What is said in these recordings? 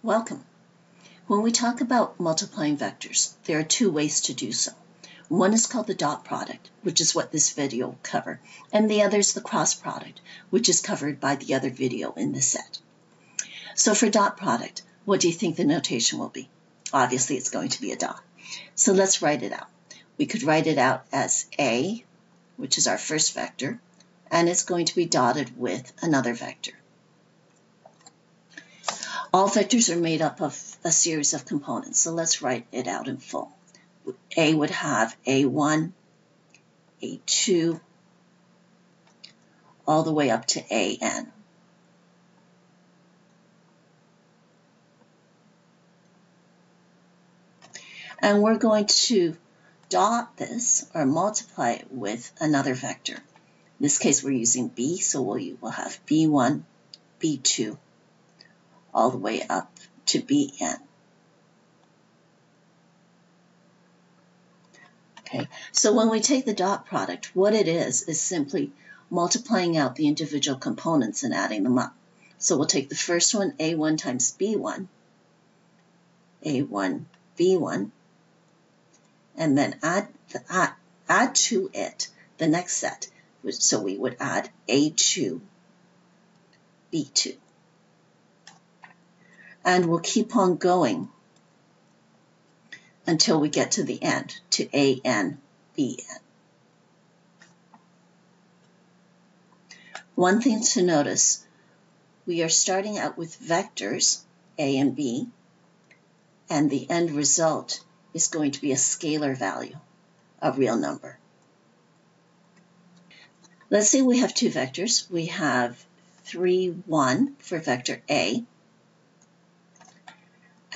Welcome. When we talk about multiplying vectors, there are two ways to do so. One is called the dot product, which is what this video will cover, and the other is the cross product, which is covered by the other video in this set. So for dot product, what do you think the notation will be? Obviously, it's going to be a dot. So let's write it out. We could write it out as A, which is our first vector, and it's going to be dotted with another vector. All vectors are made up of a series of components, so let's write it out in full. A would have A1, A2, all the way up to AN. And we're going to dot this or multiply it with another vector. In this case, we're using B, so we'll have B1, B2, all the way up to Bn. Okay, so when we take the dot product, what it is simply multiplying out the individual components and adding them up. So we'll take the first one, A1 times B1, A1, B1, and then add to it the next set. So we would add A2, B2. And we'll keep on going until we get to the end, to AN, BN. One thing to notice, we are starting out with vectors, A and B, and the end result is going to be a scalar value, a real number. Let's say we have two vectors. We have 3, 1 for vector A,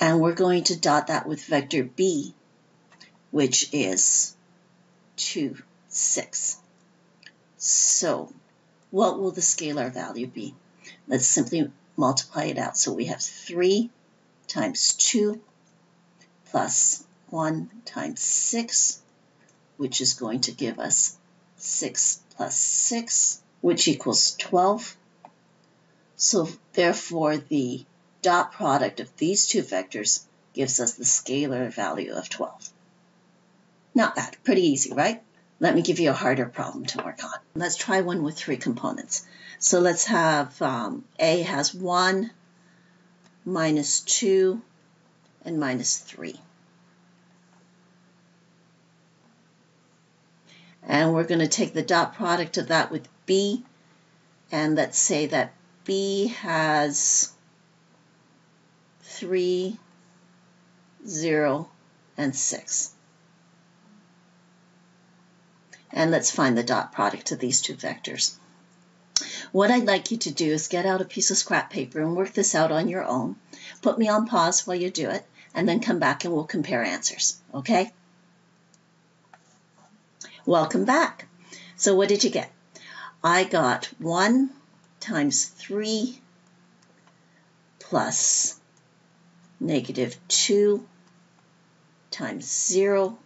and we're going to dot that with vector B, which is 2, 6. So what will the scalar value be? Let's simply multiply it out. So we have 3 times 2 plus 1 times 6, which is going to give us 6 plus 6, which equals 12. So therefore, the dot product of these two vectors gives us the scalar value of 12. Not bad, pretty easy, right? Let me give you a harder problem to work on. Let's try one with 3 components. So let's have A has 1, minus 2, and minus 3. And we're going to take the dot product of that with B, and let's say that B has 3, 0, and 6. And let's find the dot product of these two vectors. What I'd like you to do is get out a piece of scrap paper and work this out on your own. Put me on pause while you do it, and then come back and we'll compare answers, okay? Welcome back. So what did you get? I got 1 times 3 plus negative 2 times 0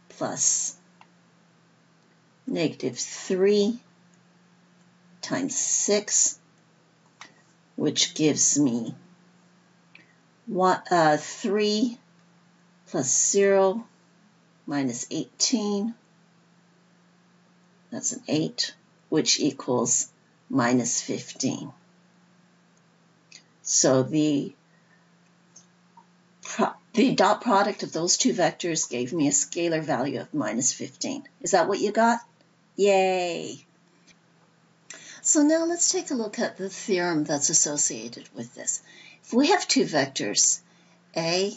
plus negative 3 times 6, which gives me 3 plus 0 minus 18. That's an 8, which equals minus 15. So the dot product of those two vectors gave me a scalar value of minus 15. Is that what you got? Yay! So now let's take a look at the theorem that's associated with this. If we have two vectors, A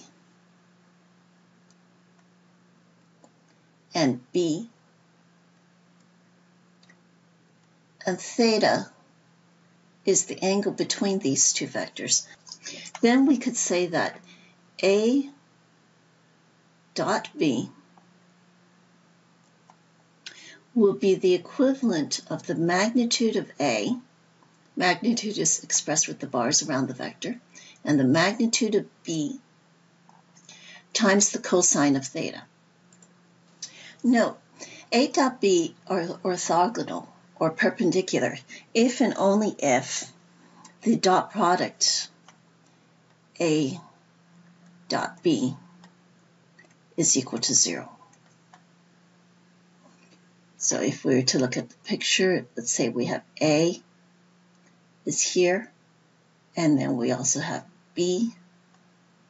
and B, and theta is the angle between these two vectors, then we could say that A dot B will be the equivalent of the magnitude of A. Magnitude is expressed with the bars around the vector, and the magnitude of B times the cosine of theta. Note, A dot B are orthogonal or perpendicular if and only if the dot product A dot B is equal to 0. So if we were to look at the picture, let's say we have A is here, and then we also have B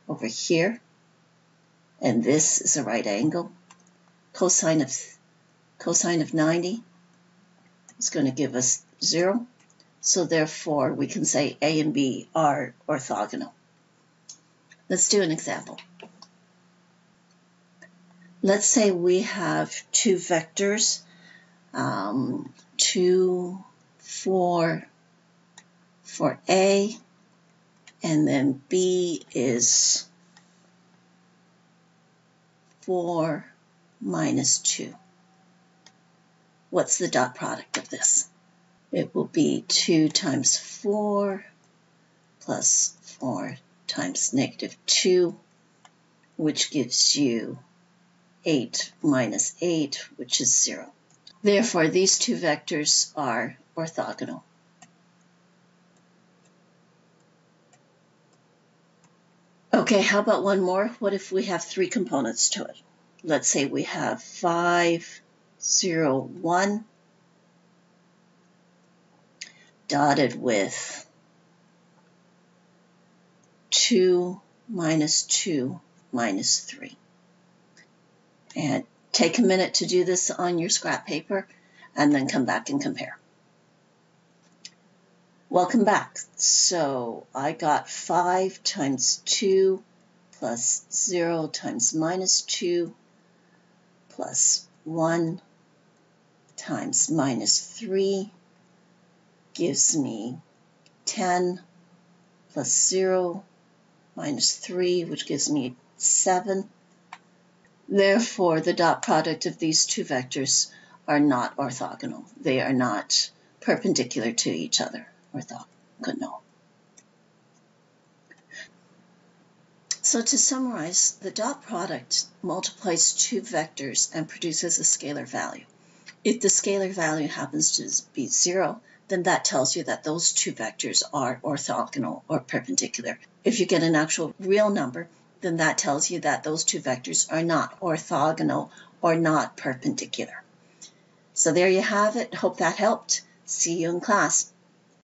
over here, and this is a right angle. Cosine of 90 is going to give us 0. So therefore, we can say A and B are orthogonal. Let's do an example. Let's say we have two vectors, 2, 4 for A, and then B is 4 minus 2. What's the dot product of this? It will be 2 times 4 plus 4 times negative 2, which gives you 8 minus 8, which is 0. Therefore, these two vectors are orthogonal. Okay, how about one more? What if we have 3 components to it? Let's say we have 5, 0, 1 dotted with 2 minus 2 minus 3. And take a minute to do this on your scrap paper and then come back and compare. Welcome back. So I got 5 times 2 plus 0 times minus 2 plus 1 times minus 3 gives me 10 plus 0 minus 3, which gives me 7. Therefore, the dot product of these two vectors are not orthogonal. They are not perpendicular to each other. Orthogonal. So to summarize, the dot product multiplies two vectors and produces a scalar value. If the scalar value happens to be 0, then that tells you that those two vectors are orthogonal or perpendicular. If you get an actual real number, then that tells you that those two vectors are not orthogonal or not perpendicular. So there you have it. Hope that helped. See you in class.